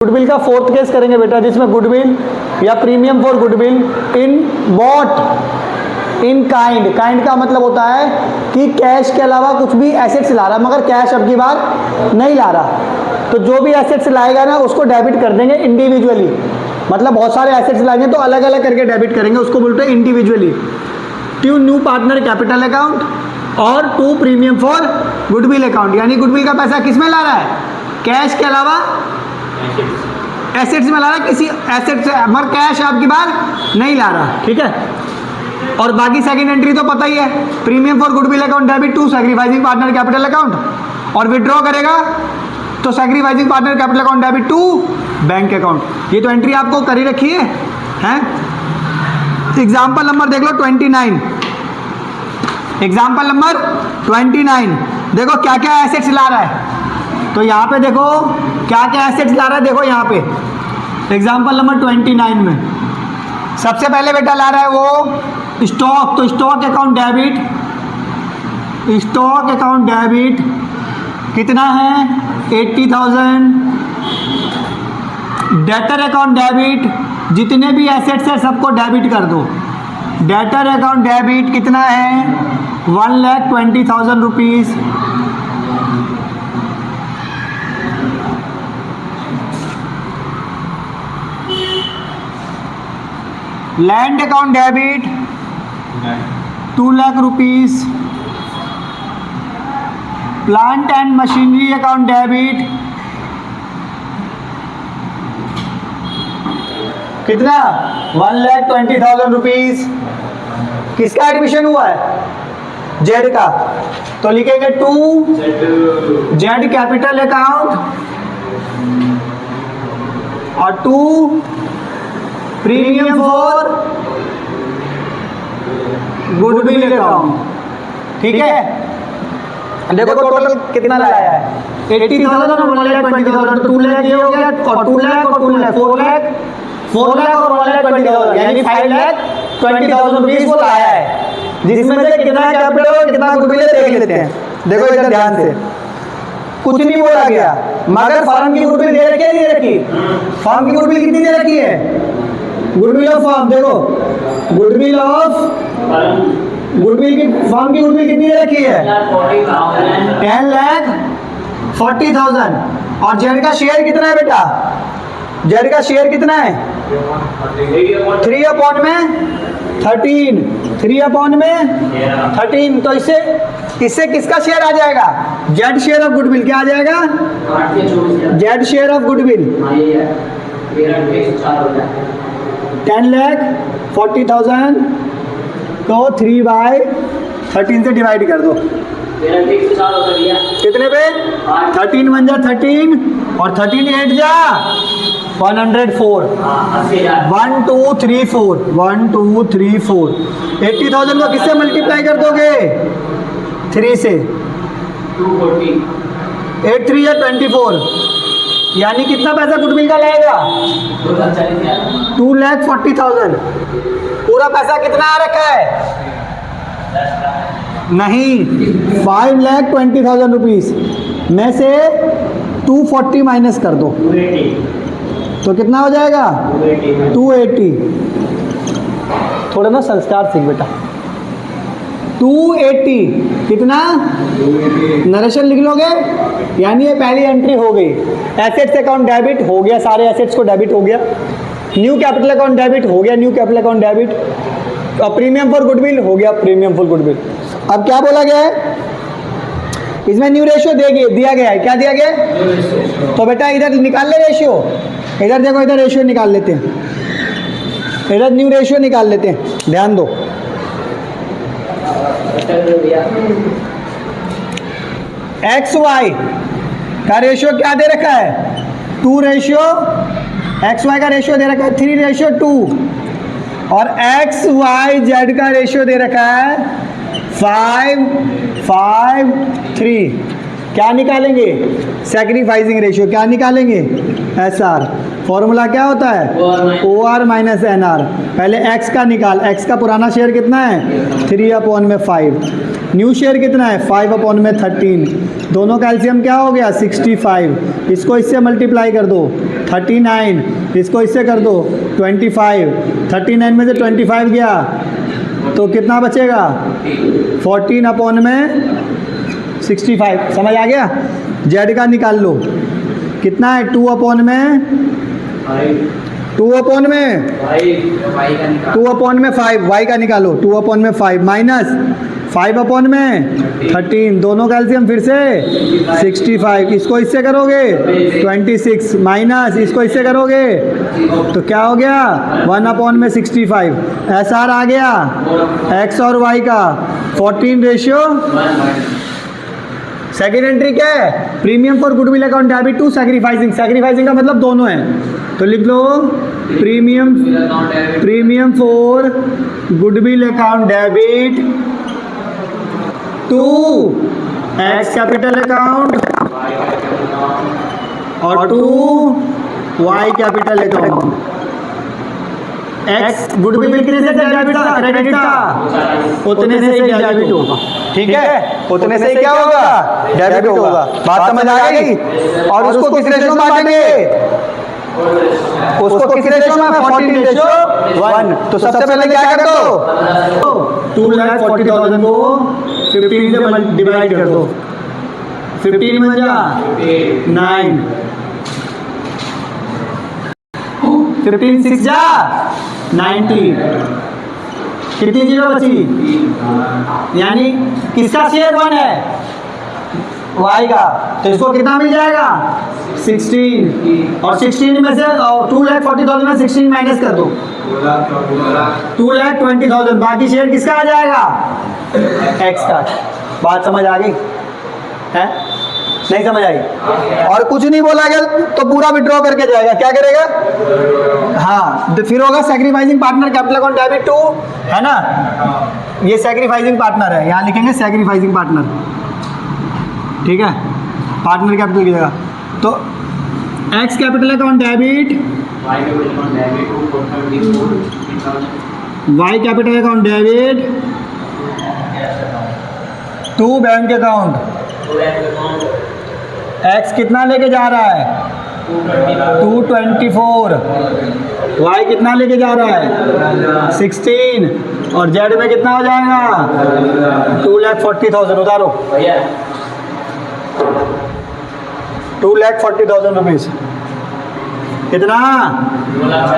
Goodwill का fourth case करेंगे बेटा, जिसमें गुडविल या premium for goodwill in bought in kind. Kind का मतलब होता है कि कैश के अलावा कुछ भी एसेट्स ला रहा है, मगर कैश अब की बार नहीं ला रहा, तो जो भी एसेट्स लाएगा ना उसको डेबिट कर देंगे इंडिविजुअली। मतलब बहुत सारे एसेट्स लाएंगे तो अलग अलग करके डेबिट करेंगे, उसको बोलते हैं individually. To new partner capital account और to premium for goodwill account. यानी गुडविल का पैसा किस में ला रहा है? कैश के अलावा एसेट्स में ला रहा है, किसी एसेट से, मगर कैश आपकी बार नहीं ला रहा। ठीक है, और बाकी सेकंड एंट्री तो पता ही है, premium for goodwill account debit to sacrificing partner capital account, और विड्रॉ करेगा तो sacrificing partner capital account debit to bank account. ये तो एंट्री आपको कर ही रखी है, हैं? एग्जाम्पल नंबर देख लो 29। एग्जाम्पल नंबर 29 देखो क्या क्या एसेट्स ला रहा है। तो यहाँ पे देखो क्या क्या एसेट्स ला रहा है, देखो यहाँ पे एग्जाम्पल नंबर 29 में सबसे पहले बेटा ला रहा है वो स्टॉक। तो stock account debit, stock account debit कितना है? 80,000। डेटर अकाउंट डेबिट, जितने भी एसेट्स है सबको डेबिट कर दो। डेटर अकाउंट डेबिट कितना है? 1,20,000 rupees. Land account debit 2 lakh rupees. Plant and machinery account debit कितना? 1,20,000 रुपीज़। किसका एडमिशन हुआ है? जेड का, तो लिखेंगे टू जेड कैपिटल अकाउंट और to premium for goodwill account. ठीक है, देखो टोटल कितना लाया है? 80,000 और 1,20,000, 2 लाख ये हो गया, और 2 लाख और 2 लाख 4 लाख, 4 लाख और 1,20,000 यानी 5,20,000 रुपीज वो लाया है। जिसमें से कितना कैपिटल और कितना गुडविल देख लेते हैं। देखो इधर ध्यान से, कुछ नहीं बोला गया, मगर फर्म की गुडविल दे रखी है, नहीं रखी? फर्म की गुडविल कितनी दे रखी है? गुडविल ऑफ फर्म, देखो गुडविल ऑफ गुडविल की फर्म की गुडविल कितनी दे रखी है? 10,40,000। और जेड का शेयर कितना है बेटा? जेड का शेयर कितना है? 3/13। 3/13। तो इससे किसका शेयर आ जाएगा? Z share of goodwill. क्या आ जाएगा? जेड शेयर ऑफ गुडविल 10,40,000 को 3/13 से डिवाइड कर दो। कितने पे? 13 1 जा 13 और 13 8 जा 104। 1 2 3 4 1 2 3 4। 80,000 को किससे मल्टीप्लाई कर दोगे? 3 से। 8 3 या 24, यानी कितना पैसा गुडविल का लाएगा? 2,40,000। पूरा पैसा कितना आ रखा है? नहीं, 5,20,000 रुपीज़ में से 240 माइनस कर दो तो कितना हो जाएगा? 280। थोड़ा ना संस्कार सीख बेटा। 280 कितना? नरेशन लिख लोगे, यानी ये पहली एंट्री हो गई। एसेट्स अकाउंट डेबिट हो गया, सारे एसेट्स को डेबिट हो गया। न्यू कैपिटल अकाउंट डेबिट हो गया, न्यू कैपिटल अकाउंट डेबिट। और प्रीमियम फॉर गुडविल हो गया, प्रीमियम फॉर गुडविल। अब क्या बोला गया है? इसमें न्यू रेशियो दिया गया है। क्या दिया गया है? तो बेटा इधर निकाल ले रेशियो। इधर देखो, इधर रेशियो निकाल लेते हैं, इधर न्यू रेशियो निकाल लेते हैं। ध्यान दो, एक्स वाई का रेशियो क्या दे रखा है? 2 रेशियो, एक्स वाई का रेशियो दे रखा है 3:2, और एक्स वाई जेड का रेशियो दे रखा है 5:3। क्या निकालेंगे? Sacrificing ratio. क्या निकालेंगे? SR। फॉर्मूला क्या होता है? OR minus NR। पहले x का निकाल, x का पुराना शेयर कितना है? 3/5। न्यू शेयर कितना है? 5/13। दोनों का एलसीएम क्या हो गया? 65। इसको इससे मल्टीप्लाई कर दो, 39, इसको इससे कर दो 25, 39 में से 25 गया तो कितना बचेगा 14 अपॉन में 65। समझ आ गया। जेड का निकाल लो, कितना है 2 अपॉन में 2 अपॉन में 2 अपॉन में 5, वाई का निकालो 2 अपॉन में 5 माइनस 5 अपॉन में 13, दोनों का एलसीएम फिर से 65, इसको इससे करोगे 26 माइनस इसको इससे करोगे तो क्या हो गया 1 अपॉन में 65। एसआर आ गया एक्स और वाई का 14:1। सेकेंड एंट्री क्या है, premium for goodwill account debit to sacrificing. Sacrificing का मतलब दोनों है, तो लिख लो premium for goodwill account debit to X capital account और to Y capital account. X goodwill कितने से डेबिट था, क्रेडिट था, उतने से ही डेबिट होगा। ठीक है, उतने से ही क्या होगा डेबिट होगा। बात समझ आ गई। और उसको किस रेशो में बांटेंगे, उसको किस रेशो में 14:1। तो सबसे पहले क्या कर दो 2,40,000 को 15 से डिवाइड कर दो, 15 में जा 9, 15 6 जा 90, कितनी जीरो बची, यानी किसका शेयर 1 है वाई का, तो इसको कितना मिल जाएगा 16, और 16 में से 2,40,000 में 16 माइनस कर दो 2,20,000, बाकी शेयर किसका आ जाएगा एक्स का। बात समझ आ गई है, नहीं समझ आई, और कुछ नहीं बोला गया तो पूरा विड्रॉ करके जाएगा। क्या करेगा, हाँ तो फिर होगा sacrificing partner capital account debit to, है ना, ये सैक्रिफाइसिंग पार्टनर है, यहाँ लिखेंगे सैक्रिफाइसिंग पार्टनर। ठीक है, पार्टनर कैपिटल की जगह तो X capital account debit, Y capital account debit to bank account. X कितना लेके जा रहा है 224, वाई कितना लेके जा रहा है 16, और जेड में कितना हो जाएगा 2,40,000। उतारो 2,40,000 रुपीज़, कितना